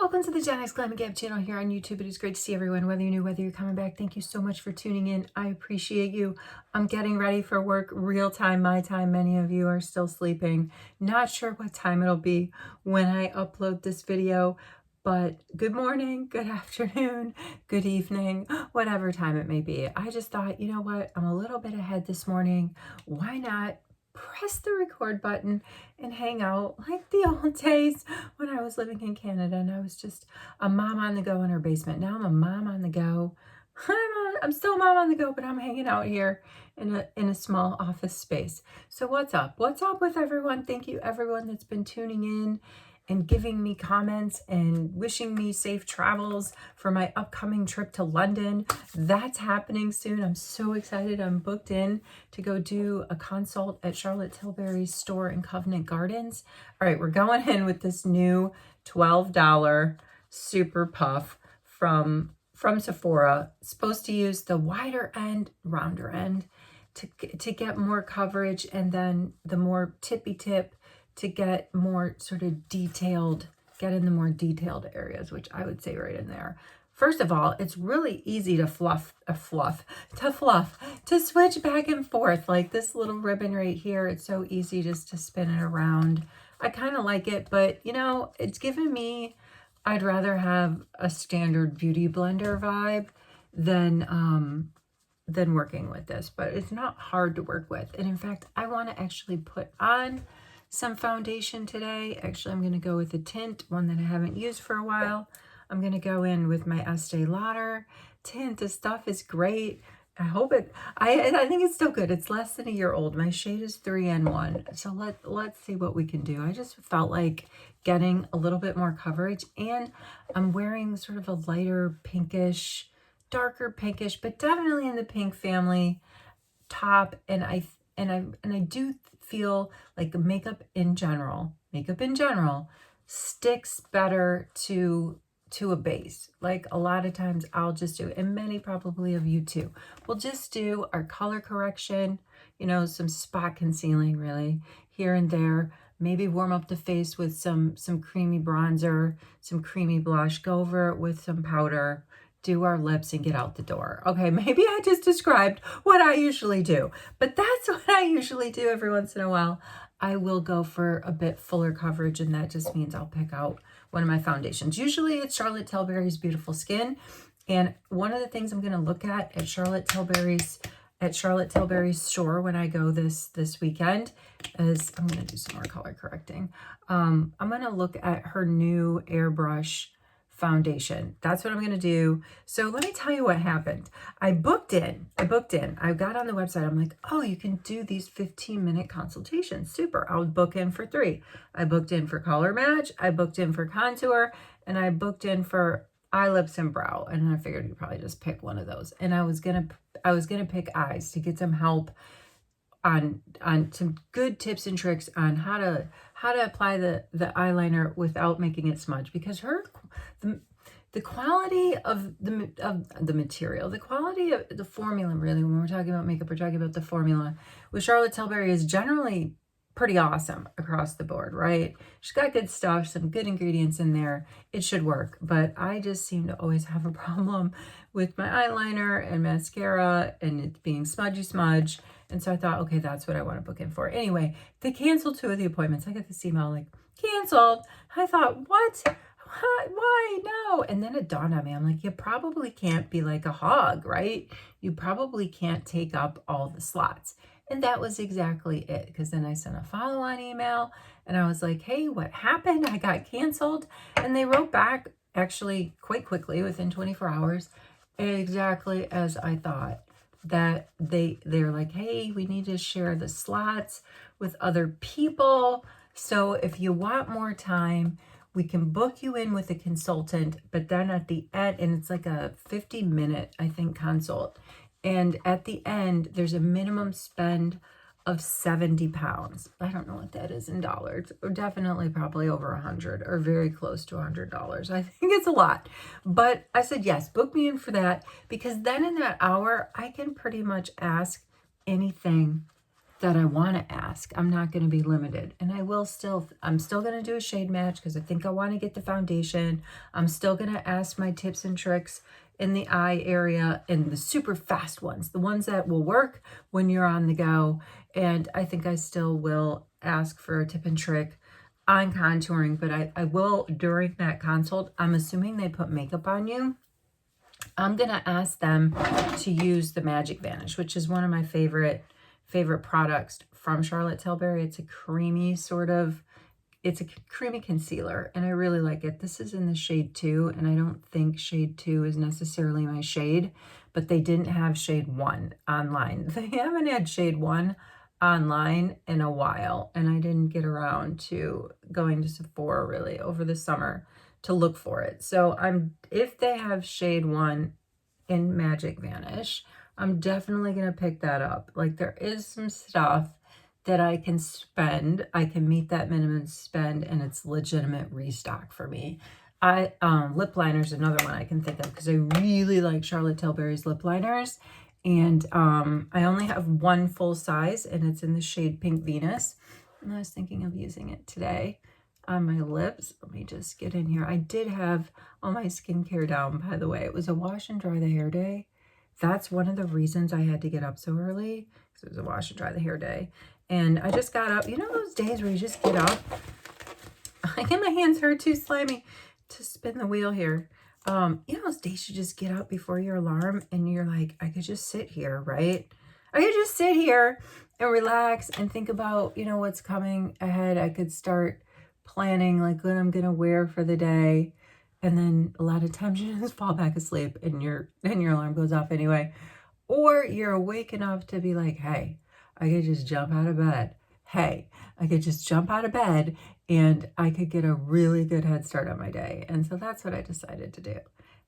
Welcome to the Gen X Glam and Gab channel here on YouTube. It is great to see everyone, whether you're new, whether you're coming back. Thank you so much for tuning in. I appreciate you. I'm getting ready for work, real time, my time. Many of you are still sleeping. Not sure what time it'll be when I upload this video, but good morning, good afternoon, good evening, whatever time it may be. I just thought, you know what? I'm a little bit ahead this morning. Why not press the record button and hang out like the old days when I was living in Canada and I was just a mom on the go in her basement. Now I'm a mom on the go. I'm still a mom on the go, but I'm hanging out here in a small office space. So what's up? What's up with everyone? Thank you everyone that's been tuning in and giving me comments and wishing me safe travels for my upcoming trip to London. That's happening soon. I'm so excited. I'm booked in to go do a consult at Charlotte Tilbury's store in Covent Gardens. All right, we're going in with this new $12 Super Puff from Sephora. Supposed to use the wider end, rounder end to get more coverage, and then the more tippy tip to get more sort of detailed, get in the more detailed areas, which I would say right in there. First of all, it's really easy to to switch back and forth. Like this little ribbon right here, it's so easy just to spin it around. I kind of like it, but you know, it's given me, I'd rather have a standard beauty blender vibe than working with this, but it's not hard to work with. And in fact, I want to actually put on some foundation today. Actually, I'm going to go with a tint, one that I haven't used for a while. I'm going to go in with my Estée Lauder tint. This stuff is great. I hope it, I think it's still good. It's less than a year old. My shade is 3N1. So let's see what we can do. I just felt like getting a little bit more coverage, and I'm wearing sort of a lighter pinkish, darker pinkish, but definitely in the pink family top. And I do feel like makeup in general sticks better to a base. Like a lot of times I'll just do, and many probably of you too, we'll just do our color correction, you know, some spot concealing really here and there, maybe warm up the face with some creamy bronzer, some creamy blush, go over it with some powder, do our lips, and get out the door. Okay, maybe I just described what I usually do, but that's what I usually do every once in a while. I will go for a bit fuller coverage, and that just means I'll pick out one of my foundations. Usually it's Charlotte Tilbury's Beautiful Skin, and one of the things I'm going to look at Charlotte Tilbury's store when I go this weekend is, I'm going to do some more color correcting. I'm going to look at her new airbrush foundation. That's what I'm going to do. So let me tell you what happened. I booked in. I got on the website. I'm like, oh, you can do these 15-minute consultations. Super. I'll book in for 3. I booked in for color match. I booked in for contour, and I booked in for eye, lips, and brow. And I figured you'd probably just pick one of those. And I was going to pick eyes to get some help on some good tips and tricks on how to apply the eyeliner without making it smudge, because the quality of the material, the quality of the formula, really, when we're talking about makeup, we're talking about the formula with Charlotte Tilbury is generally pretty awesome across the board, right? She's got good stuff, some good ingredients in there. It should work, but I just seem to always have a problem with my eyeliner and mascara and it being smudge. And so I thought, okay, that's what I want to book in for. Anyway, they canceled 2 of the appointments. I got this email like, canceled. I thought, what? Why? No. And then it dawned on me. I'm like, you probably can't be like a hog, right? You probably can't take up all the slots. And that was exactly it. Because then I sent a follow-on email and I was like, hey, what happened? I got canceled. And they wrote back actually quite quickly, within 24 hours, exactly as I thought. That they're like, hey, we need to share the slots with other people. So if you want more time, we can book you in with a consultant, but then at the end, and it's like a 50-minute, I think, consult. And at the end, there's a minimum spend of 70 pounds. I don't know what that is in dollars, or definitely probably over 100 or very close to $100. I think it's a lot, but I said, yes, book me in for that, because then in that hour, I can pretty much ask anything that I want to ask. I'm not going to be limited. And I'm still going to do a shade match because I think I want to get the foundation. I'm still going to ask my tips and tricks in the eye area and the super fast ones, the ones that will work when you're on the go. And I think I still will ask for a tip and trick on contouring, but I will during that consult. I'm assuming they put makeup on you. I'm going to ask them to use the Magic Vanish, which is one of my favorite products from Charlotte Tilbury. It's a creamy it's a creamy concealer, and I really like it. This is in the shade 2, and I don't think shade 2 is necessarily my shade, but they didn't have shade 1 online. They haven't had shade 1 online in a while, and I didn't get around to going to Sephora really over the summer to look for it. So if they have shade 1 in Magic Vanish, I'm definitely going to pick that up. Like, there is some stuff that I can spend. I can meet that minimum spend, and it's legitimate restock for me. Lip liner is another one I can think of because I really like Charlotte Tilbury's lip liners. And I only have one full size, and it's in the shade Pink Venus. And I was thinking of using it today on my lips. Let me just get in here. I did have all my skincare down, by the way. It was a wash and dry the hair day. That's one of the reasons I had to get up so early, because it was a wash and dry the hair day. And I just got up. You know those days where you just get up? I get my hands hurt too slimy to spin the wheel here. You know those days you just get up before your alarm and you're like, I could just sit here, right? I could just sit here and relax and think about, you know, what's coming ahead. I could start planning like what I'm gonna wear for the day. And then a lot of times you just fall back asleep and your alarm goes off anyway. Or you're awake enough to be like, hey, I could just jump out of bed. Hey, I could just jump out of bed and I could get a really good head start on my day. And so that's what I decided to do.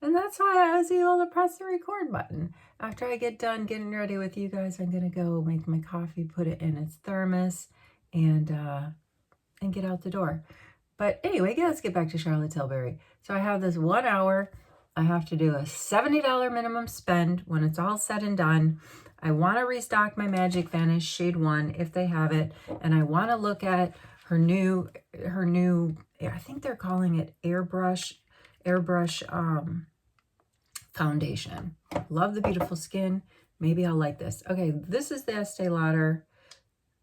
And that's why I was able to press the record button. After I get done getting ready with you guys, I'm going to go make my coffee, put it in its thermos, and get out the door. But anyway, let's get back to Charlotte Tilbury. So I have this 1 hour. I have to do a $70 minimum spend when it's all said and done. I want to restock my Magic Vanish shade 1 if they have it. And I want to look at her new, I think they're calling it airbrush foundation. Love the beautiful skin. Maybe I'll like this. Okay, this is the Estée Lauder.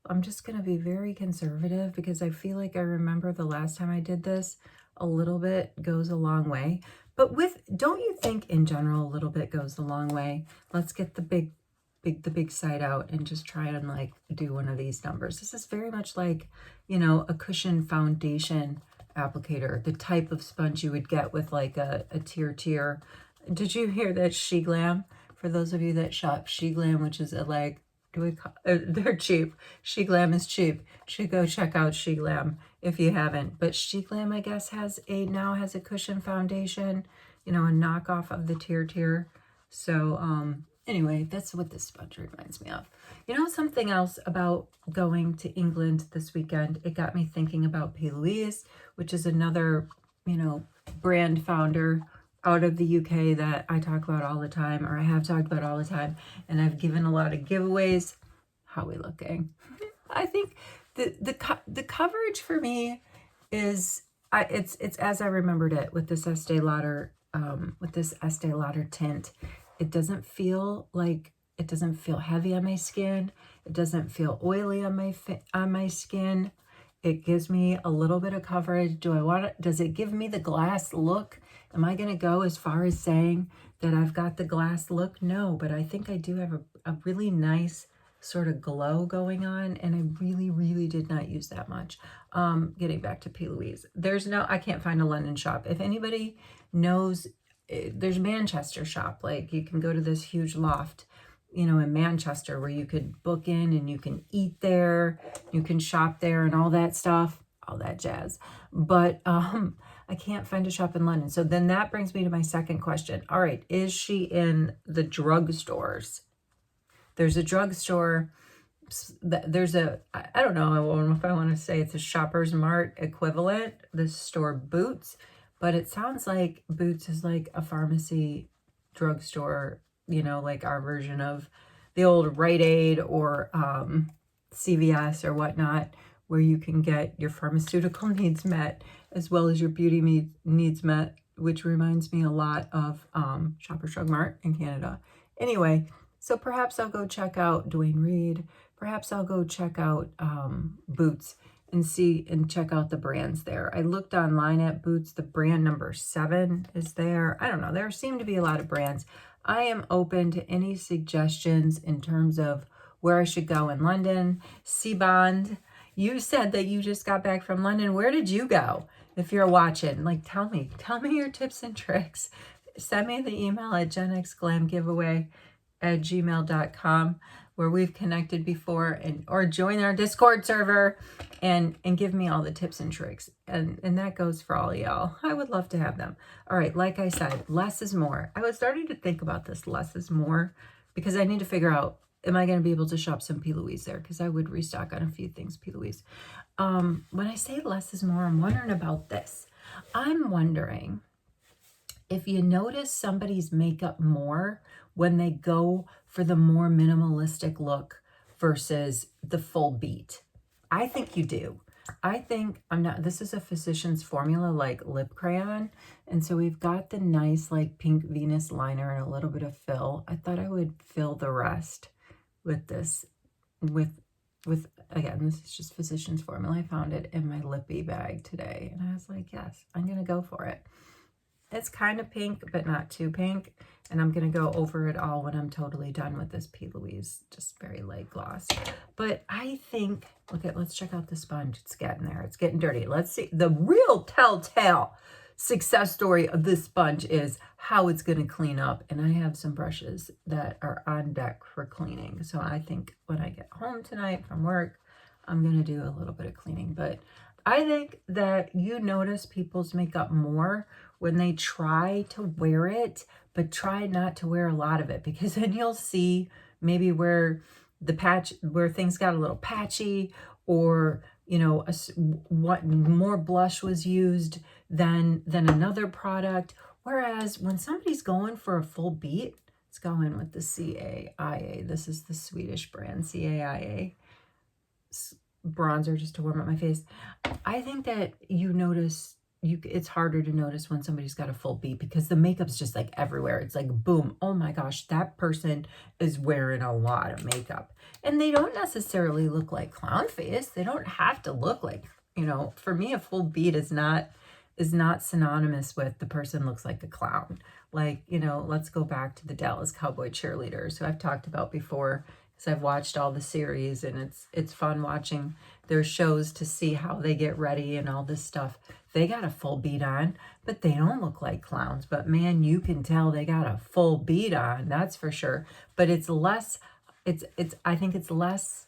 I'm just going to be very conservative because I feel like I remember the last time I did this, a little bit goes a long way. But don't you think in general, a little bit goes a long way? Let's get the big side out and just try and like do one of these numbers. This is very much like, you know, a cushion foundation applicator, the type of sponge you would get with like a tier. Did you hear that GLAM? For those of you that shop GLAM, which is they're cheap. GLAM is cheap. Should go check out GLAM if you haven't. But GLAM, I guess, now has a cushion foundation, you know, a knockoff of the tier. So anyway, that's what this sponge reminds me of. You know, something else about going to England this weekend, it got me thinking about PLouise, which is another, you know, brand founder out of the UK that I talk about all the time, or I have talked about all the time, and I've given a lot of giveaways. How are we looking? I think the coverage for me is it's as I remembered it with this Estée Lauder tint. It doesn't feel heavy on my skin. It doesn't feel oily on my skin. It gives me a little bit of coverage. Does it give me the glass look? Am I going to go as far as saying that I've got the glass look? No, but I think I do have a really nice sort of glow going on, and I really, really did not use that much. Getting back to PLouise, I can't find a London shop. If anybody knows, there's Manchester shop. Like, you can go to this huge loft, you know, in Manchester where you could book in and you can eat there, you can shop there and all that stuff, all that jazz. But I can't find a shop in London. So then that brings me to my second question. All right, is she in the drugstores? There's a drugstore. There's I don't know if I want to say it's a Shoppers Mart equivalent, the store Boots, but it sounds like Boots is like a pharmacy drugstore, you know, like our version of the old Rite Aid or CVS or whatnot, where you can get your pharmaceutical needs met as well as your beauty needs met, which reminds me a lot of Shoppers Drug Mart in Canada. Anyway, so perhaps I'll go check out Duane Reade. Perhaps I'll go check out Boots and check out the brands there. I looked online at Boots. The brand number 7 is there. I don't know. There seem to be a lot of brands. I am open to any suggestions in terms of where I should go in London. C-Bond, you said that you just got back from London. Where did you go? If you're watching, like, tell me your tips and tricks. Send me the email at genxglamgiveaway@gmail.com, where we've connected before, or join our Discord server and give me all the tips and tricks. And that goes for all y'all. I would love to have them. All right, like I said, less is more. I was starting to think about this less is more because I need to figure out, am I going to be able to shop some PLouise there? Because I would restock on a few things PLouise. When I say less is more, I'm wondering about this. I'm wondering if you notice somebody's makeup more when they go for the more minimalistic look versus the full beat. I think you do. I think this is a Physicians Formula like lip crayon. And so we've got the nice like pink Venus liner and a little bit of fill. I thought I would fill the rest with this, with again, this is just Physicians Formula. I found it in my lippy bag today. And I was like, yes, I'm going to go for it. It's kind of pink, but not too pink. And I'm going to go over it all when I'm totally done with this PLouise, just very light gloss. But I think, let's check out the sponge. It's getting there. It's getting dirty. Let's see. The real telltale success story of this sponge is how it's going to clean up. And I have some brushes that are on deck for cleaning. So I think when I get home tonight from work, I'm going to do a little bit of cleaning. But I think that you notice people's makeup more when they try to wear it, but try not to wear a lot of it, because then you'll see maybe where things got a little patchy, or what more blush was used than another product. Whereas when somebody's going for a full beat, let's go in with the CAIA. This is the Swedish brand CAIA bronzer, just to warm up my face. I think that it's harder to notice when somebody's got a full beat, because the makeup's just like everywhere. It's like, boom, oh my gosh, that person is wearing a lot of makeup. And they don't necessarily look like clown face. They don't have to look like, for me, a full beat is not synonymous with the person looks like a clown. Like, let's go back to the Dallas Cowboy Cheerleaders, who I've talked about before, because I've watched all the series, and it's fun watching their shows to see how they get ready and all this stuff. They got a full beat on, but they don't look like clowns. But man, you can tell they got a full beat on, that's for sure. But it's less, I think it's less,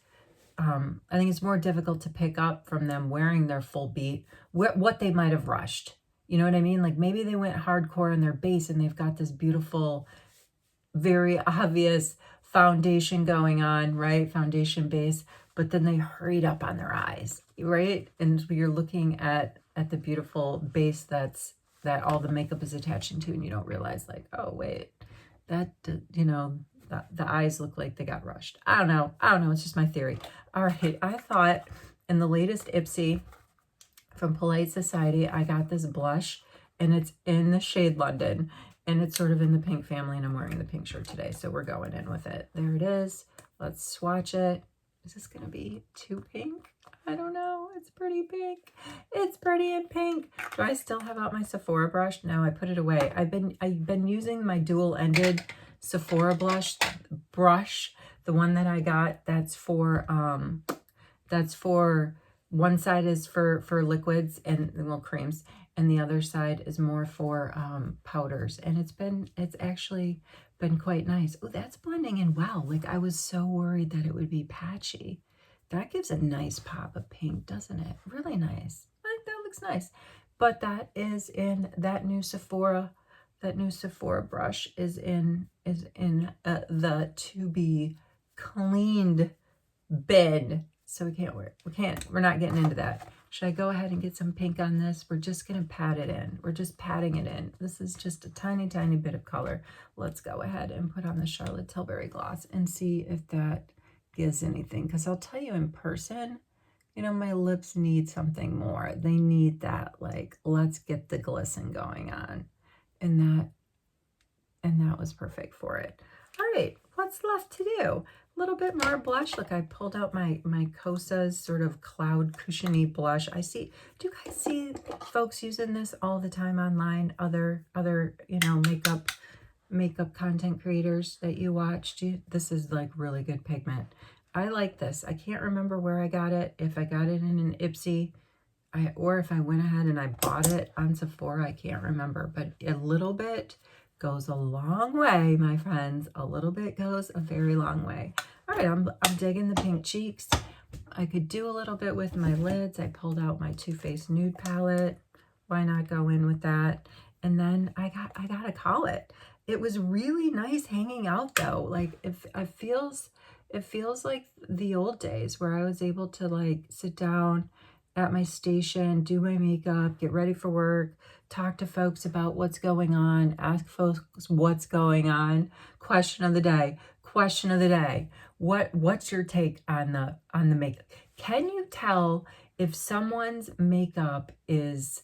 I think it's more difficult to pick up from them wearing their full beat, what they might have rushed. You know what I mean? Like maybe they went hardcore in their base and they've got this beautiful, very obvious foundation going on, right? Foundation base, but then they hurried up on their eyes, right? And you're looking at the beautiful base that all the makeup is attaching to, and you don't realize, like, oh wait, that the eyes look like they got rushed. I don't know. It's just my theory. All right, I thought in the latest Ipsy from Polite Society, I got this blush, and it's in the shade London, and it's sort of in the pink family, and I'm wearing the pink shirt today, so we're going in with it. There it is. Let's swatch it. Is this going to be too pink? I don't know. It's pretty pink. It's pretty in pink. Do I still have out my Sephora brush? No, I put it away. I've been using my dual-ended Sephora brush, the one that I got. That's for one side is for liquids and creams, and the other side is more for powders. And it's actually been quite nice. Oh, that's blending in well. Like I was so worried that it would be patchy. That gives a nice pop of pink, doesn't it? Really nice. I think that looks nice. But that is in that new Sephora brush is in the to be cleaned bin. So we can't wear it. We're not getting into that. Should I go ahead and get some pink on this? We're just going to pat it in. We're just patting it in. This is just a tiny, tiny bit of color. Let's go ahead and put on the Charlotte Tilbury gloss and see if that gives anything, because I'll tell you in person, you know, my lips need something more. They need that, like, let's get the glisten going on. And that was perfect for it. All right, what's left to do? A little bit more blush. Look, I pulled out my Kosa's sort of cloud cushiony blush. I see, do you guys see folks using this all the time online? Other you know, makeup content creators that you watch. This is like really good pigment. I like this. I can't remember where I got it. If I got it in an Ipsy, or if I went ahead and I bought it on Sephora, I can't remember. But a little bit goes a long way, my friends. A little bit goes a very long way. All right, I'm digging the pink cheeks. I could do a little bit with my lids. I pulled out my Too Faced Nude palette. Why not go in with that? And then I gotta call it. It was really nice hanging out though. Like it feels like the old days where I was able to like sit down at my station, do my makeup, get ready for work, talk to folks about what's going on, ask folks what's going on. Question of the day. What's your take on the makeup? Can you tell if someone's makeup is,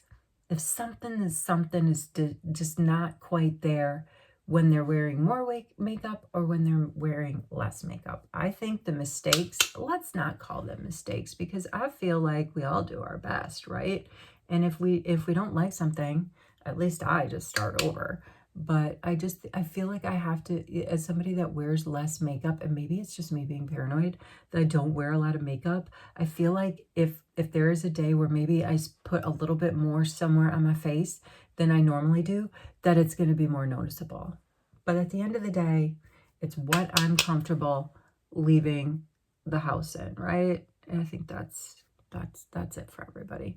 if something is just not quite there when they're wearing more makeup or when they're wearing less makeup? I think the mistakes, let's not call them mistakes, because I feel like we all do our best, right? And if we don't like something, at least I just start over. But I feel like I have to, as somebody that wears less makeup, and maybe it's just me being paranoid that I don't wear a lot of makeup, I feel like if there is a day where maybe I put a little bit more somewhere on my face than I normally do, that it's going to be more noticeable. But at the end of the day, it's what I'm comfortable leaving the house in, right? And I think that's it for everybody.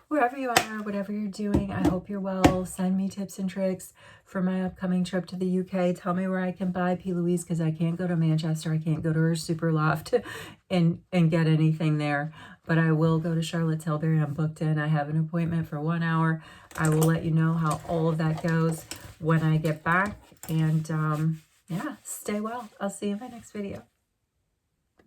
Wherever you are, whatever you're doing, I hope you're well. Send me tips and tricks for my upcoming trip to the UK. Tell me where I can buy PLouise, because I can't go to Manchester. I can't go to her super loft and get anything there. But I will go to Charlotte Tilbury. I'm booked in. I have an appointment for 1 hour. I will let you know how all of that goes when I get back. And yeah, stay well. I'll see you in my next video.